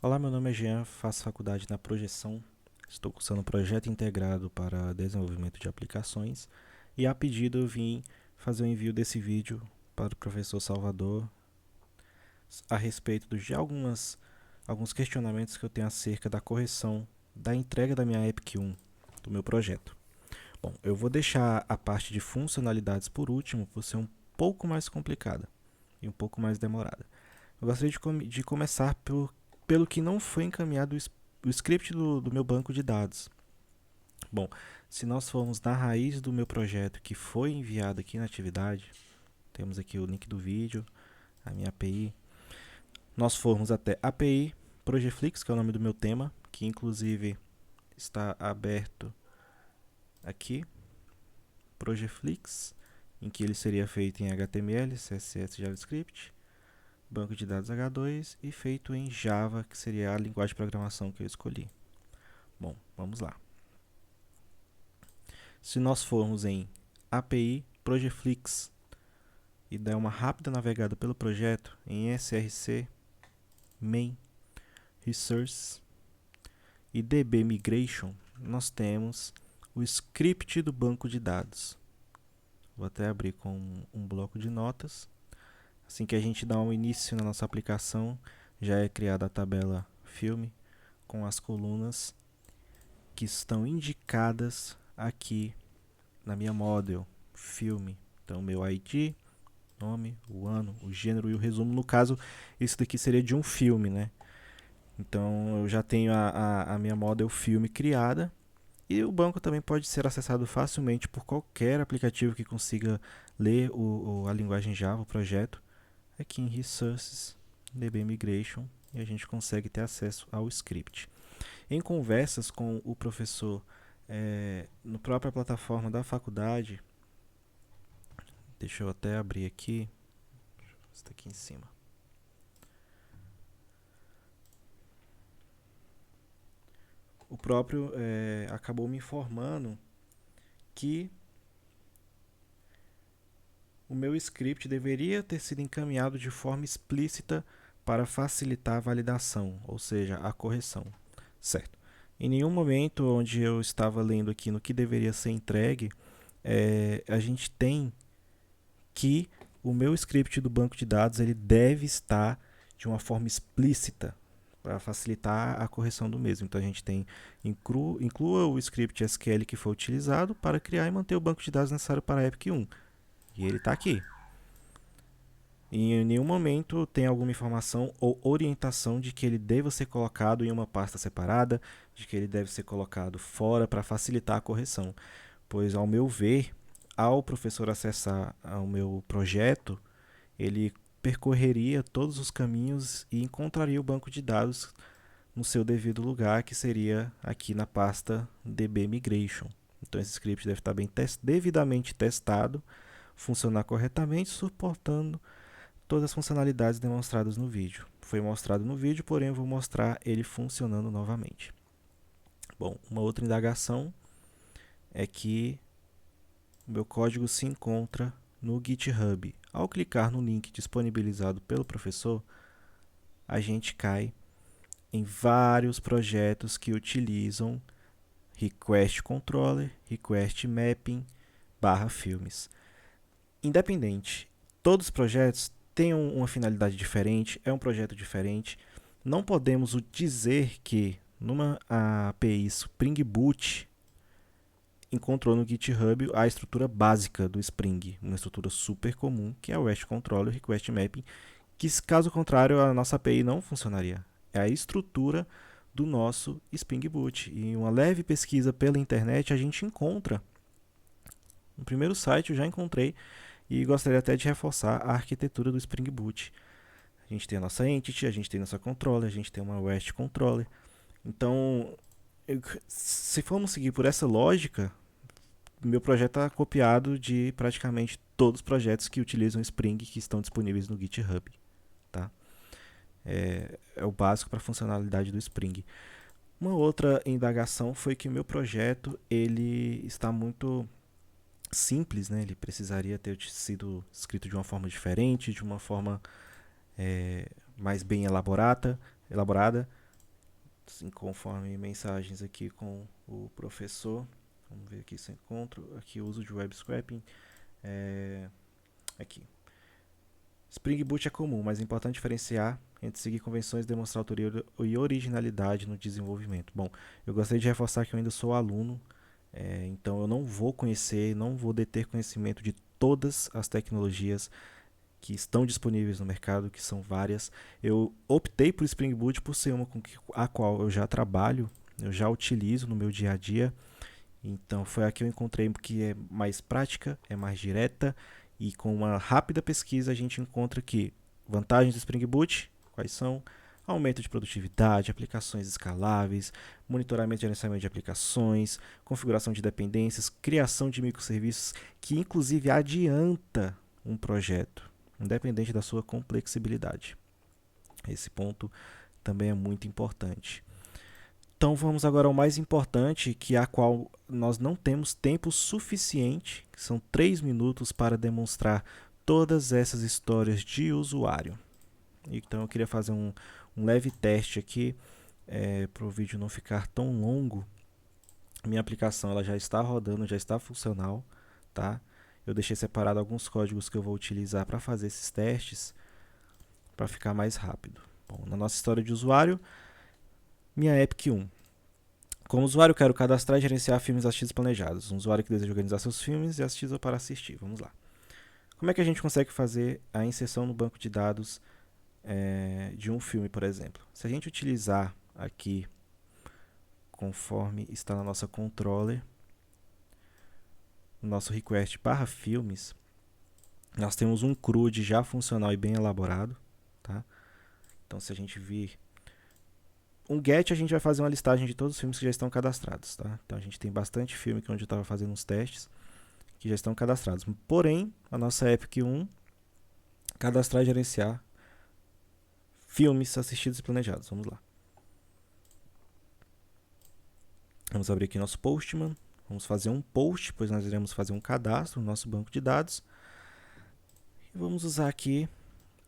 Olá, meu nome é Jean, faço faculdade na Projeção. Estou cursando um projeto integrado para desenvolvimento de aplicações e, a pedido, eu vim fazer o envio desse vídeo para o professor Salvador a respeito de alguns questionamentos que eu tenho acerca da correção da entrega da minha Epic 1 do meu projeto. Bom, eu vou deixar a parte de funcionalidades por último, por ser um pouco mais complicada e um pouco mais demorada. Eu gostaria de começar pelo que não foi encaminhado o script do meu banco de dados. Bom, se nós formos na raiz do meu projeto que foi enviado aqui na atividade, temos aqui o link do vídeo, a minha API. Nós formos até API Projeflix, que é o nome do meu tema, que inclusive está aberto aqui, Projeflix, em que ele seria feito em HTML, CSS, JavaScript, banco de dados H2 e feito em Java, que seria a linguagem de programação que eu escolhi. Bom, vamos lá. Se nós formos em API Projeflix e der uma rápida navegada pelo projeto em src main resource e db migration, nós temos o script do banco de dados. Vou até abrir com um bloco de notas. Assim que a gente dá um início na nossa aplicação, já é criada a tabela filme com as colunas que estão indicadas aqui na minha model filme. Então, meu ID, nome, o ano, o gênero e o resumo. No caso, isso daqui seria de um filme, né? Então, eu já tenho a minha model filme criada. E o banco também pode ser acessado facilmente por qualquer aplicativo que consiga ler a linguagem Java, o projeto. Aqui em Resources, DB Migration, e a gente consegue ter acesso ao script. Em conversas com o professor no própria plataforma da faculdade, deixa eu até abrir aqui, está aqui em cima. O próprio acabou me informando que o meu script deveria ter sido encaminhado de forma explícita para facilitar a validação, ou seja, a correção. Certo. Em nenhum momento onde eu estava lendo aqui no que deveria ser entregue, a gente tem que o meu script do banco de dados ele deve estar de uma forma explícita para facilitar a correção do mesmo. Então a gente tem inclua o script SQL que foi utilizado para criar e manter o banco de dados necessário para a Epic 1. E ele está aqui. E em nenhum momento tem alguma informação ou orientação de que ele deva ser colocado em uma pasta separada, de que ele deve ser colocado fora para facilitar a correção. Pois, ao meu ver, ao professor acessar ao meu projeto, ele percorreria todos os caminhos e encontraria o banco de dados no seu devido lugar, que seria aqui na pasta DB Migration. Então esse script deve estar devidamente testado, funcionar corretamente, suportando todas as funcionalidades demonstradas no vídeo. Foi mostrado no vídeo, porém eu vou mostrar ele funcionando novamente. Bom, uma outra indagação é que o meu código se encontra no GitHub. Ao clicar no link disponibilizado pelo professor, a gente cai em vários projetos que utilizam Request Controller, Request Mapping, /filmes. Independente, todos os projetos têm uma finalidade diferente, é um projeto diferente. Não podemos dizer que numa API Spring Boot encontrou no GitHub a estrutura básica do Spring, uma estrutura super comum, que é o REST Controller, o Request Mapping, que caso contrário a nossa API não funcionaria. É a estrutura do nosso Spring Boot. E uma leve pesquisa pela internet a gente encontra. No primeiro site eu já encontrei e gostaria até de reforçar a arquitetura do Spring Boot. A gente tem a nossa Entity, a gente tem a nossa Controller, a gente tem uma REST Controller. Então, se formos seguir por essa lógica, meu projeto está copiado de praticamente todos os projetos que utilizam Spring que estão disponíveis no GitHub. Tá? É o básico para a funcionalidade do Spring. Uma outra indagação foi que o meu projeto ele está muito simples, né? Ele precisaria ter sido escrito de uma forma diferente, de uma forma mais bem elaborada. assim, conforme mensagens aqui com o professor. Vamos ver aqui se eu encontro. Aqui o uso de web scraping. Aqui. Spring Boot é comum, mas é importante diferenciar entre seguir convenções e demonstrar autoria e originalidade no desenvolvimento. Bom, eu gostaria de reforçar que eu ainda sou aluno, então eu não vou conhecer, não vou deter conhecimento de todas as tecnologias que estão disponíveis no mercado, que são várias. Eu optei por Spring Boot por ser uma com a qual eu já trabalho, eu já utilizo no meu dia a dia. Então foi a que eu encontrei que é mais prática, é mais direta e com uma rápida pesquisa a gente encontra que vantagens do Spring Boot, quais são? Aumento de produtividade, aplicações escaláveis, monitoramento e gerenciamento de aplicações, configuração de dependências, criação de microserviços, que inclusive adianta um projeto, independente da sua complexibilidade. Esse ponto também é muito importante. Então vamos agora ao mais importante, que é a qual nós não temos tempo suficiente, que são 3 minutos para demonstrar todas essas histórias de usuário. Então eu queria fazer um leve teste aqui, para o vídeo não ficar tão longo. Minha aplicação ela já está rodando, já está funcional, tá? Eu deixei separado alguns códigos que eu vou utilizar para fazer esses testes, para ficar mais rápido. Bom, na nossa história de usuário, minha Epic 1. Como usuário, quero cadastrar e gerenciar filmes assistidos planejados. Um usuário que deseja organizar seus filmes e assistidos para assistir. Vamos lá. Como é que a gente consegue fazer a inserção no banco de dados de um filme, por exemplo? Se a gente utilizar aqui, conforme está na nossa controller, o nosso request barra filmes, nós temos um CRUD já funcional e bem elaborado. Tá? Então, se a gente vir um get, a gente vai fazer uma listagem de todos os filmes que já estão cadastrados. Tá? Então a gente tem bastante filme que onde eu estava fazendo uns testes que já estão cadastrados. Porém, a nossa Epic 1, cadastrar e gerenciar filmes assistidos e planejados. Vamos lá. Vamos abrir aqui nosso Postman. Vamos fazer um post, pois nós iremos fazer um cadastro no nosso banco de dados. E vamos usar aqui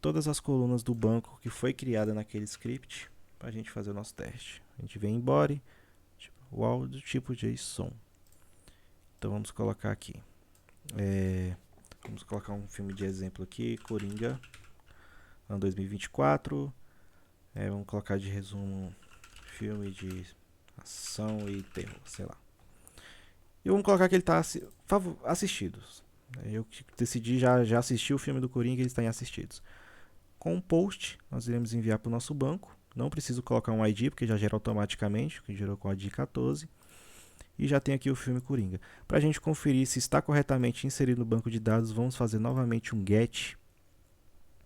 todas as colunas do banco que foi criada naquele script para a gente fazer o nosso teste. A gente vem em body, wall do tipo JSON. Então vamos colocar aqui. Vamos colocar um filme de exemplo aqui, Coringa, ano 2024. Vamos colocar de resumo filme de ação e terror, sei lá. E vamos colocar que ele está assistidos. Eu decidi já assistir o filme do Coringa e ele está em assistidos. Com um post, nós iremos enviar para o nosso banco. Não preciso colocar um ID, porque já gera automaticamente, que gerou com o ID 14. E já tem aqui o filme Coringa. Para a gente conferir se está corretamente inserido no banco de dados, vamos fazer novamente um get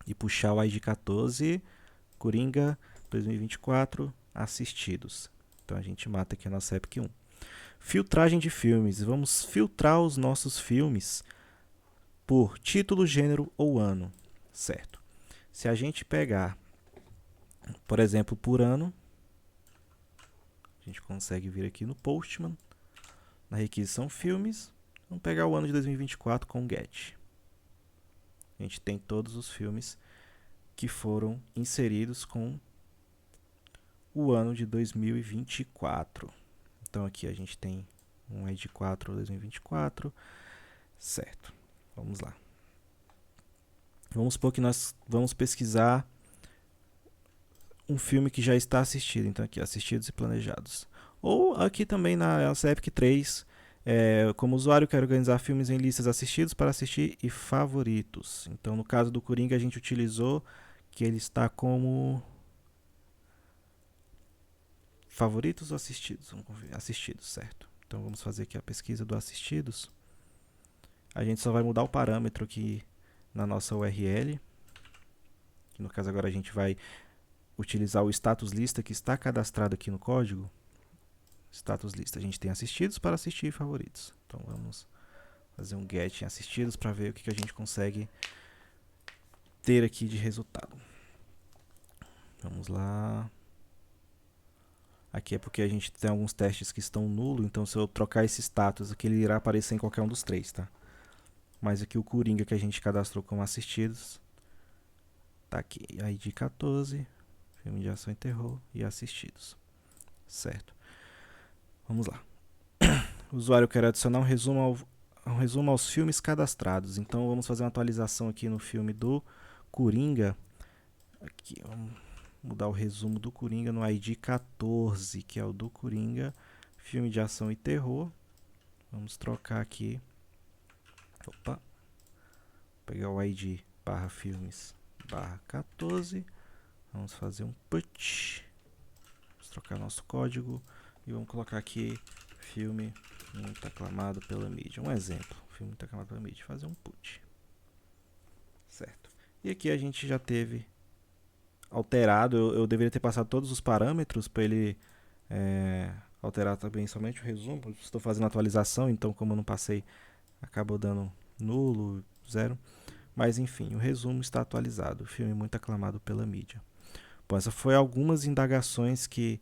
e puxar o ID 14, Coringa 2024, assistidos. Então a gente mata aqui a nossa Epic 1. Filtragem de filmes. Vamos filtrar os nossos filmes por título, gênero ou ano. Certo. Se a gente pegar, por exemplo, por ano, a gente consegue vir aqui no Postman, na requisição filmes, vamos pegar o ano de 2024 com o get. A gente tem todos os filmes que foram inseridos com o ano de 2024. Então aqui a gente tem um ID 4 2024, certo. Vamos lá. Vamos supor que nós vamos pesquisar um filme que já está assistido. Então aqui, assistidos e planejados. Ou aqui também na nossa Epic 3, como usuário, quero organizar filmes em listas assistidos para assistir e favoritos. Então no caso do Coringa a gente utilizou que ele está como favoritos ou assistidos? Vamos ver. Assistidos, certo. Então vamos fazer aqui a pesquisa do assistidos. A gente só vai mudar o parâmetro aqui na nossa URL. No caso agora a gente vai utilizar o status lista que está cadastrado aqui no código. Status lista, a gente tem assistidos para assistir e favoritos. Então vamos fazer um get em assistidos para ver o que a gente consegue ter aqui de resultado. Vamos lá. Aqui é porque a gente tem alguns testes que estão nulo, então se eu trocar esse status aqui, ele irá aparecer em qualquer um dos três, tá? Mas aqui o Coringa que a gente cadastrou como assistidos, tá aqui, ID 14, filme de ação e terror e assistidos. Certo. Vamos lá. O usuário quer adicionar um resumo aos filmes cadastrados. Então vamos fazer uma atualização aqui no filme do Coringa. Aqui, vamos mudar o resumo do Coringa no ID 14, que é o do Coringa, filme de ação e terror. Vamos trocar aqui. Opa. Pegar o ID barra filmes barra 14. Vamos fazer um put. Vamos trocar nosso código e vamos colocar aqui filme muito aclamado pela mídia. Um exemplo, filme muito aclamado pela mídia. Fazer um put. Certo. E aqui a gente já teve alterado. Eu deveria ter passado todos os parâmetros para ele alterar também somente o resumo. Estou fazendo atualização, então como eu não passei, acabou dando nulo, zero. Mas enfim, o resumo está atualizado. O filme muito aclamado pela mídia. Bom, essas foram algumas indagações que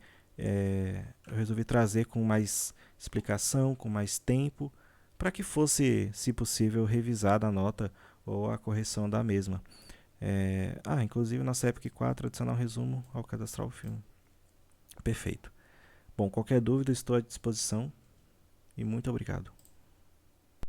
eu resolvi trazer com mais explicação, com mais tempo, para que fosse, se possível, revisada a nota ou a correção da mesma. Inclusive na CEPIC 4, adicionar um resumo ao cadastrar o filme. Perfeito. Bom, qualquer dúvida estou à disposição e muito obrigado.